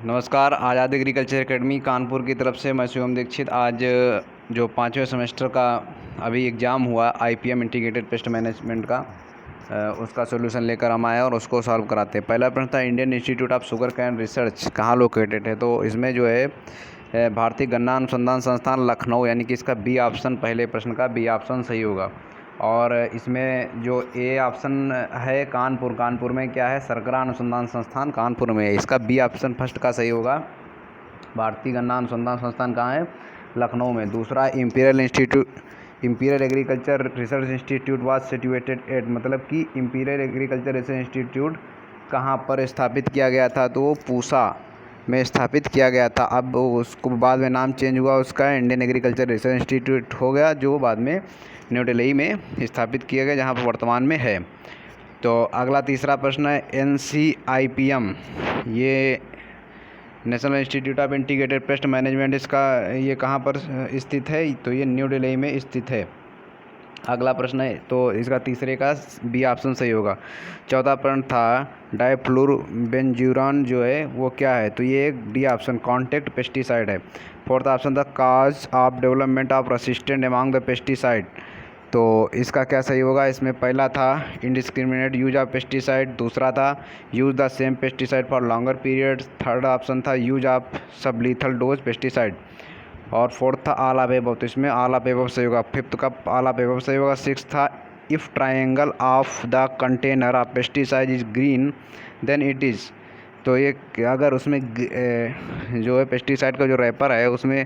नमस्कार। आज़ाद agriculture academy Kanpur की तरफ से मैं शिवम दीक्षित। आज जो 5वें सेमेस्टर का अभी एग्ज़ाम हुआ आईपीएम इंटीग्रेटेड पेस्ट मैनेजमेंट का, उसका सॉल्यूशन लेकर हम आए और उसको सॉल्व कराते हैं। पहला प्रश्न था Indian institute of sugar cane research कहाँ लोकेटेड है। तो इसमें जो है भारतीय गन्ना अनुसंधान संस्थान लखनऊ, यानी कि इसका बी ऑप्शन, पहले प्रश्न का बी ऑप्शन सही होगा। और इसमें जो ए ऑप्शन है कानपुर में क्या है, सरकरा अनुसंधान संस्थान कानपुर में है। इसका बी ऑप्शन फर्स्ट का सही होगा। भारतीय गन्ना अनुसंधान संस्थान कहाँ है, लखनऊ में। दूसरा imperial agriculture research institute was situated at, मतलब कि इंपीरियल एग्रीकल्चर रिसर्च इंस्टीट्यूट कहाँ पर स्थापित किया गया था, तो वो पूसा में स्थापित किया गया था। अब उसको बाद में नाम चेंज हुआ, उसका इंडियन एग्रीकल्चर रिसर्च इंस्टीट्यूट हो गया, जो बाद में न्यू दिल्ली में स्थापित किया गया, जहाँ पर वर्तमान में है। तो अगला तीसरा प्रश्न है NCIPM, ये national institute of integrated pest management, इसका ये कहाँ पर स्थित है, तो ये न्यू दिल्ली में स्थित है। अगला प्रश्न है, तो इसका तीसरे का बी ऑप्शन सही होगा। चौथा प्रश्न था डाइफ्लूरोबेंजूरान जो है वो क्या है, तो ये एक डी ऑप्शन कॉन्टैक्ट पेस्टिसाइड है। फोर्थ ऑप्शन था cause of development of resistant among the pesticide, तो इसका क्या सही होगा। इसमें पहला था इंडिस्क्रिमिनेट यूज ऑफ पेस्टिसाइड, दूसरा था use the same pesticide for longer period, third option था यूज ऑफ सब लीथल डोज पेस्टिसाइड, और फोर्थ था ऑल ऑफ एबव, तो इसमें ऑल ऑफ एबव सही होगा। फिफ्थ का ऑल ऑफ एबव सही होगा। सिक्स था if triangle of the container of pesticide is green then it is, तो ये अगर उसमें जो है पेस्टिसाइड का जो रैपर है उसमें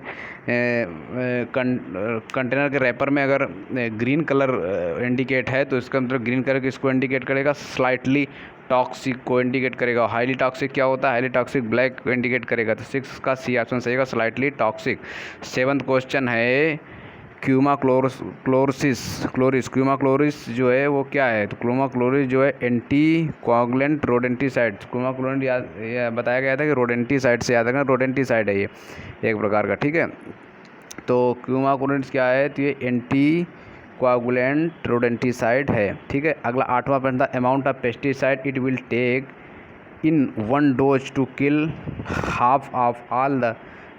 कंटेनर के रैपर में अगर ग्रीन कलर इंडिकेट है, तो इसका मतलब ग्रीन कलर किसको इंडिकेट करेगा, स्लाइटली टॉक्सिक को इंडिकेट करेगा। हाईली टॉक्सिक क्या होता है, हाईली टॉक्सिक ब्लैक को इंडिकेट करेगा। तो 6 का सी ऑप्शन सही होगा, स्लाइटली टॉक्सिक। 7th क्वेश्चन है क्यूमा क्लोरिस जो है वो क्या है, तो क्यूमा क्लोरिस जो है एंटी कोआगुलेंट रोडेंटिसाइड। क्यूमा क्लोरिस याद बताया गया था कि रोडेंटिसाइड से याद रखना, रोडेंटिसाइड है ये एक प्रकार का, ठीक है। तो क्यूमा क्लोरिस क्या है, तो ये एंटी कोआगुलेंट रोडेंटिसाइड है, ठीक है। अगला 8वां प्रश्न था amount of pesticide it will take in 1 dose to kill half of all the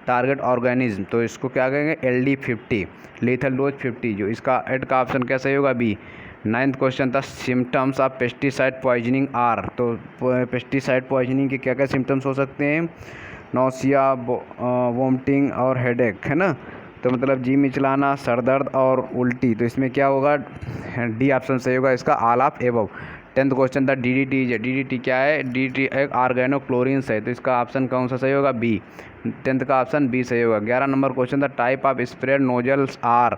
target organism, तो इसको क्या कहेंगे, LD50, लीथल डोज 50, जो इसका एड का ऑप्शन क्या सही होगा, बी। 9th क्वेश्चन था symptoms of pesticide poisoning are, तो पेस्टिसाइड पॉइजनिंग के क्या क्या सिम्टम्स हो सकते हैं, नौसिया, वोमिटिंग और हेडेक, है ना। तो मतलब जी मिचलाना, सर दर्द और उल्टी, तो इसमें क्या होगा, डी ऑप्शन सही होगा इसका, all of above. 10th question था DDT क्या है, DDT एक ऑर्गेनोक्लोरिन्स है, तो इसका ऑप्शन कौन सा सही होगा, बी। 10th का ऑप्शन बी सही होगा। 11 नंबर क्वेश्चन था type of spray nozzles are,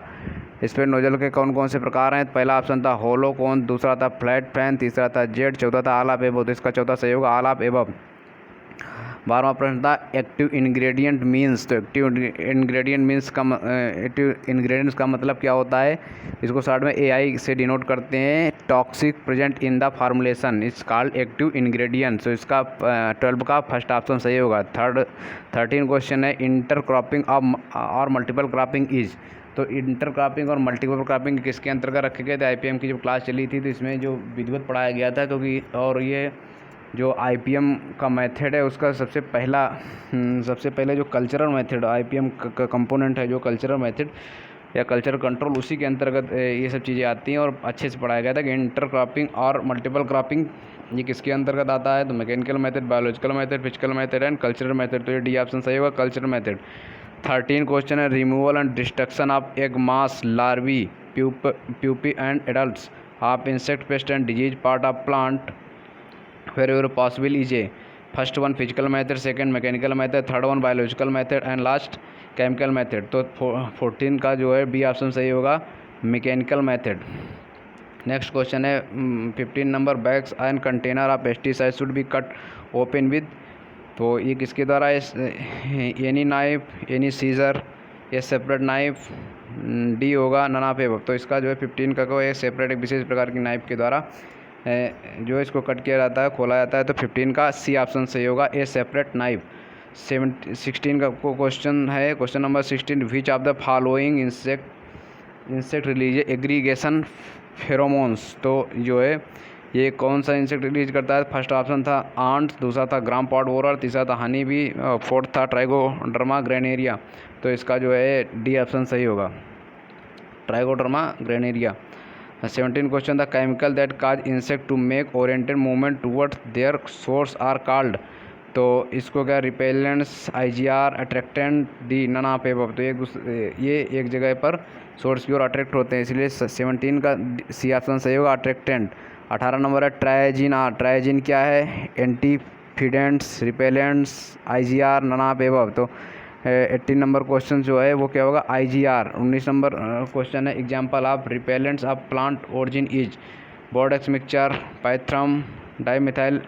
spray nozzle के कौन कौन से प्रकार हैं, पहला ऑप्शन था होलो कोन, दूसरा था फ्लैट फैन, तीसरा था जेट, चौथा था ऑल ऑफ एबव, तो इसका चौथा सही होगा, ऑल ऑफ एबव। 12वां प्रश्न था एक्टिव इंग्रेडिएंट मीन्स, तो एक्टिव इंग्रेडिएंट्स का मतलब क्या होता है, इसको शॉर्ट में AI से डिनोट करते हैं, toxic present in the formulation is called active ingredients, तो इसका 12 का फर्स्ट ऑप्शन सही होगा। 13 क्वेश्चन है इंटरक्रॉपिंग और मल्टीपल क्रॉपिंग इज, तो इंटरक्रॉपिंग और मल्टीपल क्रॉपिंग किसके अंतर्गत रखे गए थे, IPM की जब क्लास चली थी तो इसमें जो विधिवत पढ़ाया गया था, क्योंकि और ये जो IPM का मेथड है उसका सबसे पहले जो कल्चरल मेथड IPM का कंपोनेंट है, जो कल्चरल मेथड या कल्चरल कंट्रोल, उसी के अंतर्गत ये सब चीज़ें आती हैं और अच्छे से पढ़ाया गया था कि इंटर क्रॉपिंग और मल्टीपल क्रॉपिंग ये किसके अंतर्गत आता है, तो mechanical method, biological method, physical method and cultural method, तो ये डी ऑप्शन सही होगा, कल्चरल मेथड। 13 क्वेश्चन है removal and destruction of egg mass larvae pupae and adults of insect paste and disease part of plant wherever possible is a, first one physical method, second mechanical method, third one biological method and last chemical method, तो 14 का जो है B option सही होगा, mechanical method. Next question है 15 number bags and container of pesticide should be cut open with, तो ये किसके द्वारा, एनी नाइफ, एनी सीजर, ये सेपरेट नाइफ, डी होगा नन ऑफ एबव, तो इसका जो है 15 का को एक सेपरेट एक विशेष प्रकार की नाइफ के द्वारा जो इसको कट किया जाता है, खोला जाता है, तो 15 का सी ऑप्शन सही होगा, ए सेपरेट नाइफ। 16 का को क्वेश्चन है, question number 16 which of the following insect release aggregation pheromones, तो जो है ये कौन सा इंसेक्ट रिलीज करता है? फर्स्ट ऑप्शन था आंट्स, दूसरा था ग्राम पॉट बोरर, तीसरा था हनी बी, फोर्थ था ट्राइगोडर्मा ग्रेनेरिया। तो इसका जो है डी ऑप्शन सही होगा, ट्राइगोडर्मा ग्रेनेरिया। 17 question, the chemical that cause insect to make oriented movement towards their source are called. तो इसको क्या, repellents, IgR, attractant, D none of above. तो ये एक जगह पर सोर्स की ओर अट्रैक्ट होते हैं, इसलिए 17 का सी ऑप्शन सही होगा, अट्रैक्टेंट। 18 नंबर है ट्राइजिन आर। ट्राइजिन क्या है? Antifeedants, repellents, IgR, none of above. तो 18 नंबर क्वेश्चन जो है वो क्या होगा? IgR। 19 नंबर क्वेश्चन है example of repellents of plant origin is Bordeaux mixture, pyrethrum, dimethyl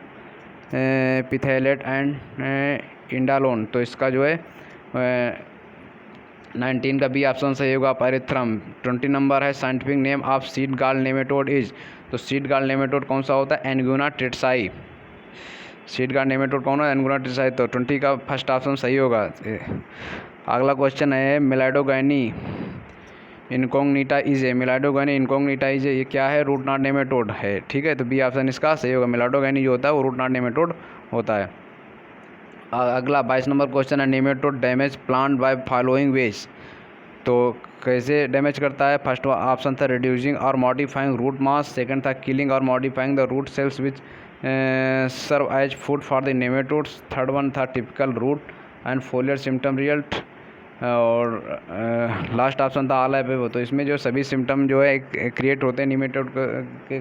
phthalate and indalone. तो इसका जो है 19 का बी ऑप्शन सही होगा, पाइरेथ्रम। 20 नंबर है साइंटिफिक नेम ऑफ सीड गाल नेमेटोड इज। तो सीड गाल नेमेटोड कौन सा होता है? एंगुना टेट्साई। सीड गाल नेमेटोड कौन है? एंगुना टेट्साई। तो 20 का फर्स्ट ऑप्शन सही होगा। अगला क्वेश्चन है Meloidogyne incognita is a. Meloidogyne incognita is a, ये क्या है? रूट नॉट नेमेटोड है, ठीक है। तो बी ऑप्शन इसका सही होगा, मिलाइडोगैनी जो होता है वो रूट नॉट नेमेटोड होता है। अगला 22 नंबर क्वेश्चन है nematode damage plant by following ways. तो कैसे डैमेज करता है? फर्स्ट ऑप्शन था रिड्यूसिंग और मॉडिफाइंग रूट मास, सेकंड था किलिंग और modifying the root cells which serve as food for the nematodes, third one था typical root and foliar symptom result, और लास्ट ऑप्शन था ऑल एबव। तो इसमें जो सभी सिम्टम जो है क्रिएट होते हैं नेमेटोड के,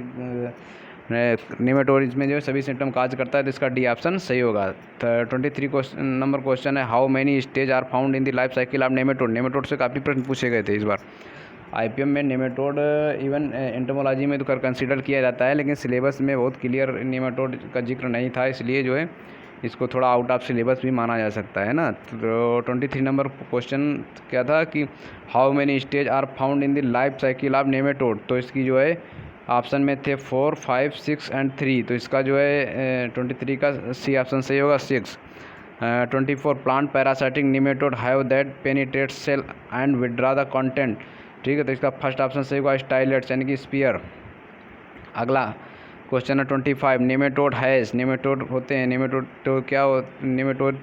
नेमेटोड इसमें जो है सभी सिम्टम काज करता है, तो इसका डी ऑप्शन सही होगा। 23 नंबर क्वेश्चन है how many stage are found in the life cycle of nematode. Nematode से काफ़ी प्रश्न पूछे गए थे इस बार IPM में। नेमेटोड इवन एंटोमोलॉजी में तो कंसिडर किया जाता है, लेकिन सिलेबस में बहुत क्लियर नेमेटोड का जिक्र नहीं था, इसलिए जो है इसको थोड़ा आउट ऑफ सिलेबस भी माना जा सकता है ना। तो 23 नंबर क्वेश्चन क्या था कि how many stage are found in the life cycle of nematode. तो इसकी जो है ऑप्शन में थे 4, 5, 6 एंड 3। तो इसका जो है 23 का सी ऑप्शन सही होगा, 6। 24 plant parasitic nematode have that penetrate cell and withdraw the content, ठीक है। तो इसका फर्स्ट ऑप्शन सही होगा, स्टाइलेट्स यानी कि स्पीयर। अगला क्वेश्चन है 25 नेमेटोड हैज़। नेमेटोड होते हैं, नेमेटोड तो क्या हो, नेमेटोड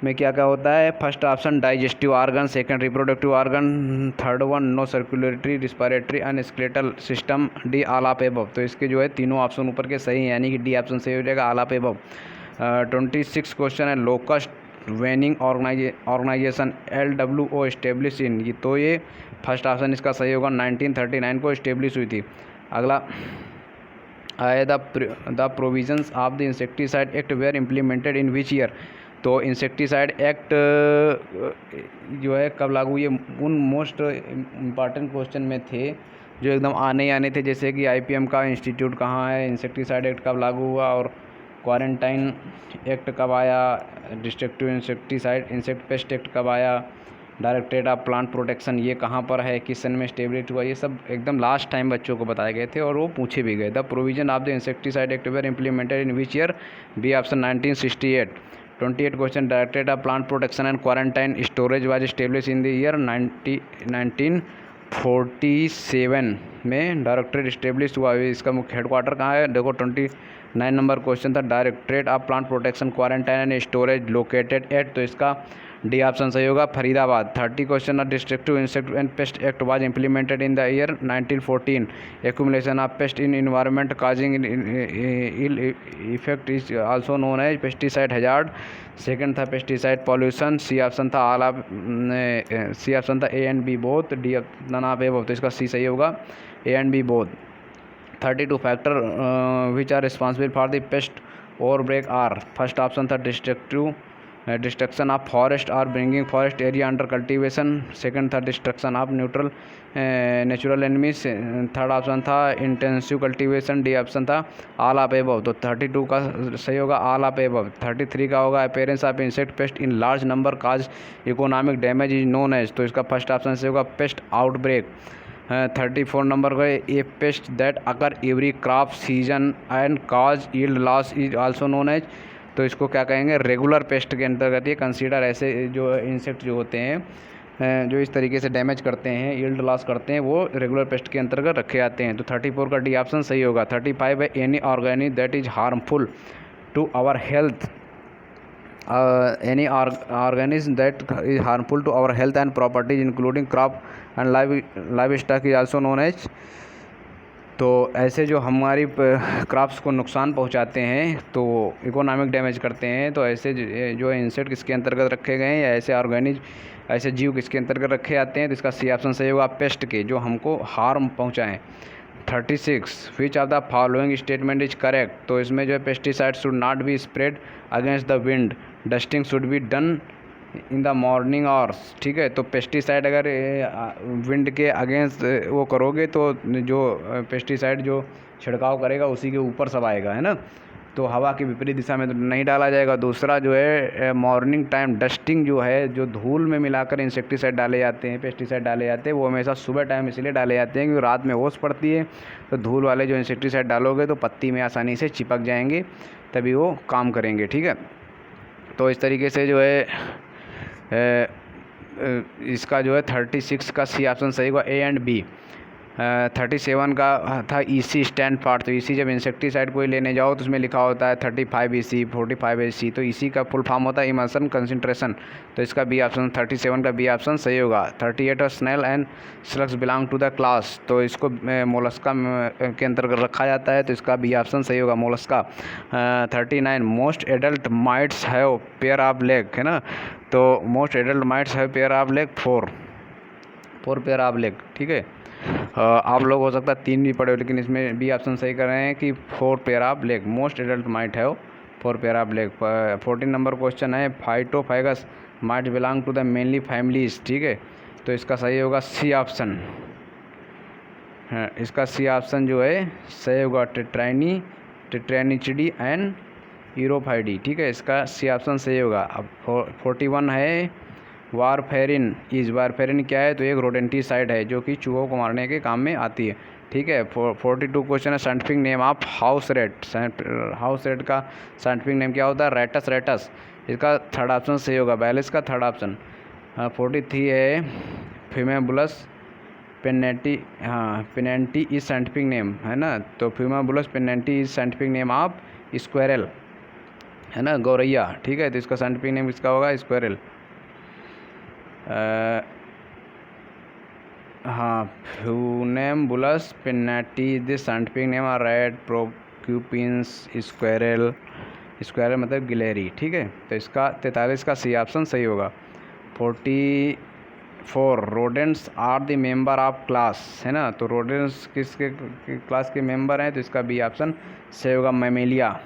में क्या क्या होता है? First option digestive organ, second reproductive organ, third one no circulatory, respiratory and skeletal system, D all of above. तो इसके जो है तीनों ऑप्शन ऊपर के सही हैं, यानी कि डी ऑप्शन सही हो जाएगा, ऑल ऑफ एबव। 26 क्वेश्चन है locust warning organisation LWO establish in. तो ये फर्स्ट ऑप्शन इसका सही होगा, 1939 को इस्टेब्लिश हुई थी। अगला है the provisions of the insecticide act were implemented in which year. तो इंसेक्टिसाइड एक्ट जो है कब लागू, ये उन मोस्ट इम्पॉर्टेंट क्वेश्चन में थे जो एकदम आने ही आने थे, जैसे कि IPM का इंस्टीट्यूट कहाँ है, इंसेक्टिसाइड एक्ट कब लागू हुआ, और क्वारंटाइन एक्ट कब आया, destructive insecticide insect pest act कब आया, डायरेक्टरेट ऑफ प्लांट प्रोटेक्शन ये कहाँ पर है, किस सन में स्टेब्लिश हुआ, ये सब एकदम लास्ट टाइम बच्चों को बताए गए थे और वो पूछे भी गए। The provision of the insecticide act were implemented in which year, B option 1968। 28 question directorate of plant protection and quarantine storage was establish in the year 1947 में डायरेक्टरेट स्टेब्लिश हुआ। इसका मुख्य हेडक्वार्टर कहाँ है? देखो 29 नंबर क्वेश्चन था directorate of plant protection quarantine and storage located at. तो इसका डी ऑप्शन सही होगा, Faridabad. 30 question of destructive insect and pest act was implemented in the year 1914। Accumulation of pest in environment causing ill effect is also known as pesticide hazard. Second था pesticide pollution, C option था all of, C option था A and B both, D none of above. तो इसका C सही होगा, A and B both. 32 factor which are responsible for the pest outbreak are. First option था destruction of forest और bringing forest area under cultivation, second था destruction of natural enemies, third option था intensive cultivation, D option था all of above. तो 32 का सही होगा, all of above. 33 का होगा appearance of insect pest in large number cause economic damage is known as. तो इसका फर्स्ट ऑप्शन सही होगा, पेस्ट आउटब्रेक। 34 नंबर का a pest that occur every crop season and cause yield loss is also known as. तो इसको क्या कहेंगे? रेगुलर पेस्ट के अंतर्गत ये कंसीडर। ऐसे जो इंसेक्ट जो होते हैं जो इस तरीके से डैमेज करते हैं, यील्ड लॉस करते हैं, वो रेगुलर पेस्ट के अंतर्गत रखे जाते हैं। तो 34 का डी ऑप्शन सही होगा। 35 है any organic that is harmful to our health, any organism that is harmful to our health and properties including crop and livestock is also known as। तो ऐसे जो हमारी क्रॉप्स को नुकसान पहुंचाते हैं, तो इकोनॉमिक डैमेज करते हैं, तो ऐसे जो इंसेक्ट किसके अंतर्गत रखे गए हैं, या ऐसे ऑर्गेनिक ऐसे जीव किसके अंतर्गत रखे जाते हैं, तो इसका सी ऑप्शन सही होगा, पेस्ट के, जो हमको हार्म पहुंचाएं। 36 which of the following statement is correct. तो इसमें जो है pesticide should not be spread against the wind, dusting should be done in the morning hours. ठीक है, तो पेस्टिसाइड अगर विंड के अगेंस्ट वो करोगे तो जो पेस्टिसाइड जो छिड़काव करेगा उसी के ऊपर सब आएगा, है ना। तो हवा की विपरीत दिशा में तो नहीं डाला जाएगा। दूसरा जो है मॉर्निंग टाइम डस्टिंग जो है, जो धूल में मिलाकर इंसेक्टिसाइड डाले जाते हैं, पेस्टिसाइड डाले जाते हैं, वो हमेशा सुबह टाइम इसलिए डाले जाते हैं क्योंकि रात में ओस पड़ती है, तो धूल वाले जो इंसेक्टिसाइड डालोगे तो पत्ती में आसानी से चिपक जाएंगे, तभी वो काम करेंगे। ठीक है, तो इस तरीके से जो है इसका जो है 36 का सी ऑप्शन सही होगा, ए एंड बी। 37 का था ईसी स्टैंड पार्ट। तो ईसी जब इंसेक्टिसाइड कोई लेने जाओ तो उसमें लिखा होता है 35 ईसी, 45 ईसी, तो ईसी का फुल फॉर्म होता है इमल्सन कंसंट्रेशन। तो इसका बी ऑप्शन 37 का बी ऑप्शन सही होगा। 38 और snail and slugs belong to the class. तो इसको मोलस्का के अंतर्गत रखा जाता है, तो इसका बी ऑप्शन सही होगा, Mollusca. 39 most adult mites have pair of leg, है ना। तो most adult mites have pair of leg 4 pair of leg. ठीक है, आप लोग हो सकता है 3 भी पढ़े हो, लेकिन इसमें बी ऑप्शन सही कर रहे हैं कि 4 pair of leg, most adult mite have 4 pair of leg. 14 नंबर क्वेश्चन है phytophagous mite belong to the mainly families. ठीक है, तो इसका सही होगा सी ऑप्शन। इसका सी ऑप्शन जो है सही होगा, टेट्रानिचिडी एंड यूरोफाइडी। ठीक है, इसका सी ऑप्शन सही होगा। अब 41 है वारफेरिन वारफेरिन क्या है, तो एक रोडेंटिसाइड है जो कि चूहों को मारने के काम में आती है। ठीक है, 42 क्वेश्चन है scientific name of house rate. House rate का साइंटिफिक नेम क्या होता है, रेटस रेटस। इसका थर्ड ऑप्शन सही होगा, 42 का थर्ड ऑप्शन। 43 है फीमेबुलस पेनेंटी। हाँ, पेनेंटी इज साइंटिफिक नेम, है ना। तो Funambulus pennanti is scientific name of squirrel, है ना, गौरैया। ठीक है, तो इसका साइंटिफिक नेम इसका होगा स्क्वेरल। हाँ, Funambulus pennanti the scientific name are red porcupines squirrel मतलब गिलहरी। ठीक है, तो इसका 43 का सी ऑप्शन सही होगा। 44 rodents are the member of class, है ना। तो रोडेंट्स किसके क्लास के मेंबर हैं, तो इसका बी ऑप्शन सही होगा, मैमेलिया।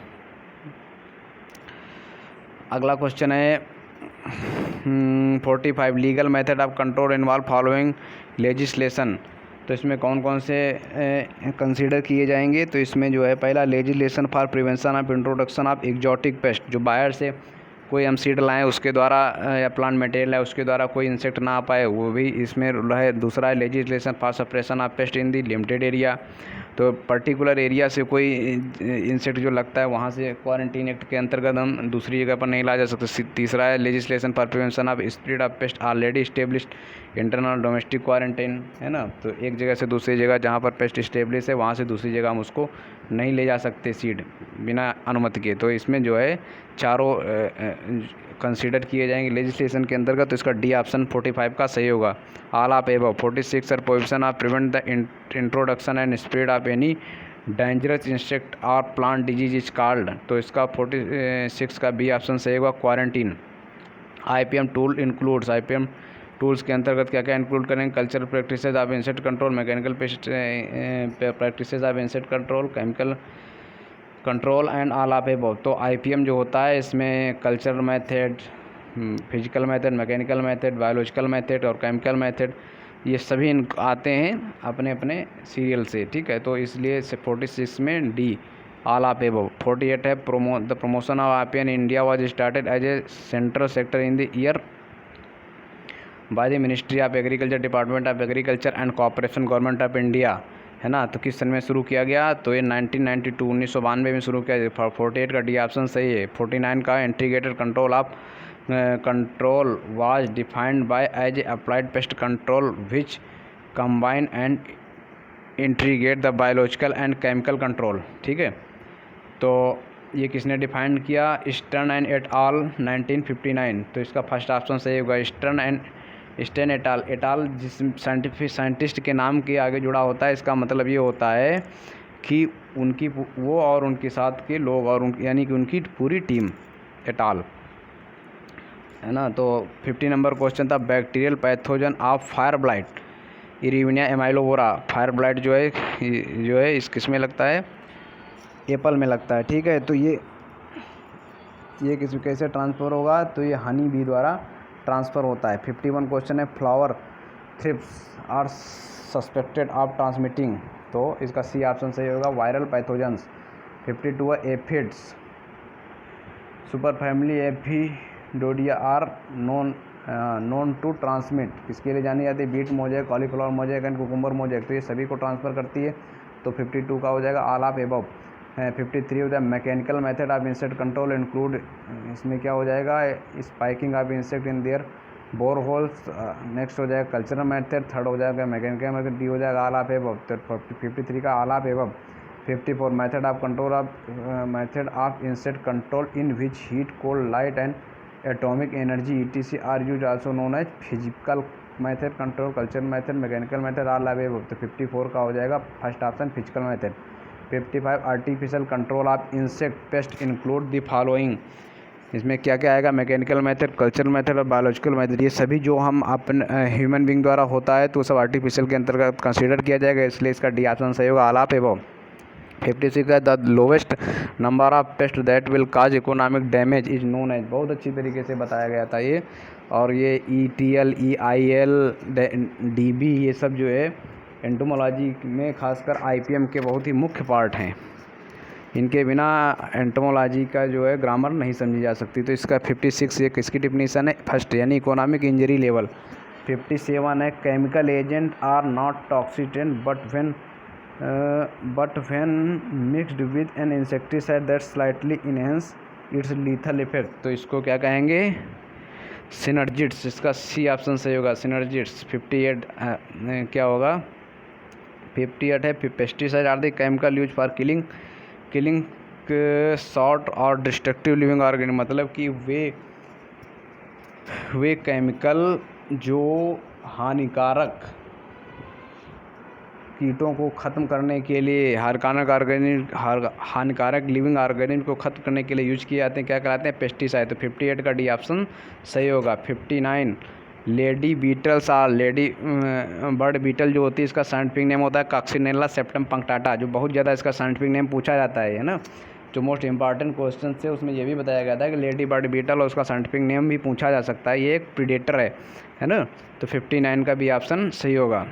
अगला क्वेश्चन है 45 legal method of control involve following legislation. तो इसमें कौन कौन से कंसीडर किए जाएंगे, तो इसमें जो है पहला legislation for prevention of introduction of exotic paste. जो बाहर से कोई हम सीड लाएँ उसके द्वारा या प्लांट मटेरियल है उसके द्वारा कोई इंसेक्ट ना आ पाए, वो भी इसमें है। दूसरा है legislation for suppression of pest in the limited area. तो पर्टिकुलर एरिया से कोई इंसेक्ट जो लगता है वहाँ से क्वारंटीन एक्ट के अंतर्गत हम दूसरी जगह पर नहीं ला जा सकते। तीसरा है legislation for prevention of spread of paste already established internal domestic quarantine, है ना। तो एक जगह से दूसरी जगह जहाँ पर पेस्ट इस्टेब्लिश है वहाँ से दूसरी जगह हम उसको नहीं ले जा सकते सीड बिना अनुमति के। तो इसमें जो है चारों कंसीडर किए जाएंगे लेजिस्लेशन के अंतर्गत। तो इसका डी ऑप्शन 45 का सही होगा, ऑल ऑफ एबव। 46 और prohibition of prevent the introduction and spread of any dangerous insect और प्लांट डिजीज इज कॉल्ड। तो इसका 46 का बी ऑप्शन सही होगा, quarantine. IPM tool includes, IPM tools के अंतर्गत क्या क्या इंक्लूड करेंगे, cultural practices of insect control, mechanical practices of insect control, chemical control and all of above. तो IPM जो होता है इसमें cultural method, physical method, mechanical method, biological method और केमिकल मेथड, ये सभी आते हैं अपने अपने सीरियल से। ठीक है, तो इसलिए 46 में डी ऑल ऑफ एबव। 48 है the promotion of IPM in India was started as a central sector in the year by the ministry of agriculture, department of agriculture and corporation, government of India, है ना। तो किस सन में शुरू किया गया, तो ये 1992 में शुरू किया। 48 का डी ऑप्शन सही है। 49 का integrated control of control was defined by as applied pest control which combine and integrate the biological and chemical control। ठीक है, तो ये किसने डिफाइन किया? स्टर्न एंड एट आल 1959। तो इसका फर्स्ट ऑप्शन सही होगा, स्टर्न एट आल जिस साइंटिस्ट के नाम के आगे जुड़ा होता है, इसका मतलब ये होता है कि उनकी वो और उनके साथ के लोग और यानी कि उनकी पूरी टीम एट आल, है ना। तो 50 नंबर क्वेश्चन था, bacterial pathogen of fire blight Erwinia amylovora. Fire blight जो है इस किस में लगता है? एप्पल में लगता है। ठीक है, तो ये कैसे ट्रांसफ़र होगा? तो ये हनी बी द्वारा ट्रांसफ़र होता है। 51 क्वेश्चन है, flower thrips are suspected of transmitting. तो इसका सी ऑप्शन सही होगा, वायरल पैथोजन्स। 52 है, aphids super family Aphidoidea are known to transmit. किसके लिए जानी जाती है? Beet mosaic, cauliflower mosaic and cucumber mosaic. तो ये सभी को ट्रांसफ़र करती है। तो 52 का हो जाएगा ऑल ऑफ एबव। 53 हो जाए, mechanical method of insect control include. इसमें क्या हो जाएगा? Spiking of insect in their bore holes. Next हो जाएगा कल्चरल मेथड। थर्ड हो जाएगा मैकेनिकल मेथड। डी हो जाएगा ऑल ऑफ एबव। तो 53 का all of above. 54 method of control of insect control in which heat, cold, light and atomic energy ETC are use also known as physical method control, cultural method, mechanical method, all of above. तो 54 का हो जाएगा first option, physical method. 55 artificial control of insect pest include the following. इसमें क्या क्या आएगा? Mechanical method, cultural method और biological method. ये सभी जो हम अपन ह्यूमन बींग द्वारा होता है तो सब आर्टिफिशियल के अंतर्गत कंसीडर किया जाएगा, इसलिए इसका डी ऑप्शन सही होगा, ऑल ऑफ एबव। 56 है, the lowest number of pest that will cause economic damage is known as. बहुत अच्छी तरीके से बताया गया था ये। और ये ETL, EIL, DB, ये सब जो है एंटोमोलॉजी में खासकर IPM के बहुत ही मुख्य पार्ट हैं। इनके बिना एंटोमोलॉजी का जो है ग्रामर नहीं समझी जा सकती। तो इसका 56 ये किसकी डिफिनीसन है? फर्स्ट, यानी इकोनॉमिक इंजरी लेवल। 57 है, chemical agent are not toxicant but when mixed with an insecticide that slightly enhance its lethal effect। तो इसको क्या कहेंगे? सिनर्जिट्स। इसका सी ऑप्शन सही होगा, सिनर्जिट्स। 58 क्या होगा? 58 है, pesticide are the chemical use for killing short or destructive living organism. मतलब कि वे केमिकल जो हानिकारक कीटों को ख़त्म करने के लिए, हानिकारक लिविंग ऑर्गेनिज्म को ख़त्म करने के लिए यूज किए जाते हैं, क्या कहलाते हैं? पेस्टिसाइड। तो 58 का डी ऑप्शन सही होगा। 59 lady beetles are, lady bird beetle जो होती है इसका साइंटिफिक नेम होता है कॉक्सिनेला सेप्टम पंक्टाटा, जो बहुत ज़्यादा इसका साइंटिफिक नेम पूछा जाता है ना। जो मोस्ट इंपॉर्टेंट क्वेश्चन थे उसमें ये भी बताया गया था कि लेडी बर्ड बीटल और उसका साइंटिफिक नेम भी पूछा जा सकता है, ये एक प्रीडेटर है ना। तो 59 का भी ऑप्शन सही होगा।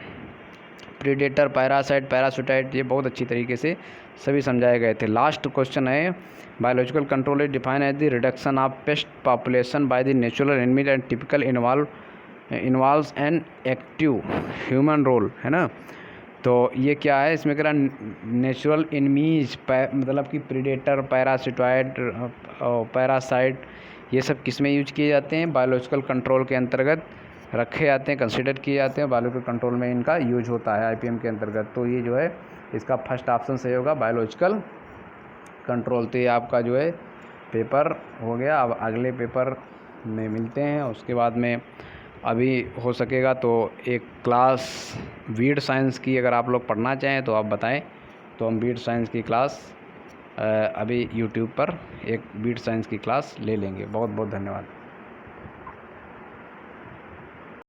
प्रीडेटर, पैरासाइट, पैरासिटाइट, ये बहुत अच्छी तरीके से सभी समझाए गए थे। लास्ट क्वेश्चन है, biological control is define as the reduction of pest population by the natural enemy and typical involves an active human role, है ना। तो ये क्या है? इसमें कह रहा नेचुरल एनिमीज, मतलब कि प्रीडेटर, पैरासिटॉइड, पैरासाइट, ये सब किस में यूज किए जाते हैं? बायोलॉजिकल कंट्रोल के अंतर्गत रखे जाते हैं, कंसिडर किए जाते हैं, बायोलॉजिकल कंट्रोल में इनका यूज होता है IPM के अंतर्गत। तो ये जो है इसका फर्स्ट ऑप्शन सही होगा, बायोलॉजिकल कंट्रोल। तो ये आपका जो है पेपर हो गया। अब अगले पेपर में मिलते हैं, उसके बाद में अभी हो सकेगा तो एक क्लास वीड साइंस की अगर आप लोग पढ़ना चाहें तो आप बताएं, तो हम वीड साइंस की क्लास अभी YouTube पर एक वीड साइंस की क्लास ले लेंगे। बहुत बहुत धन्यवाद।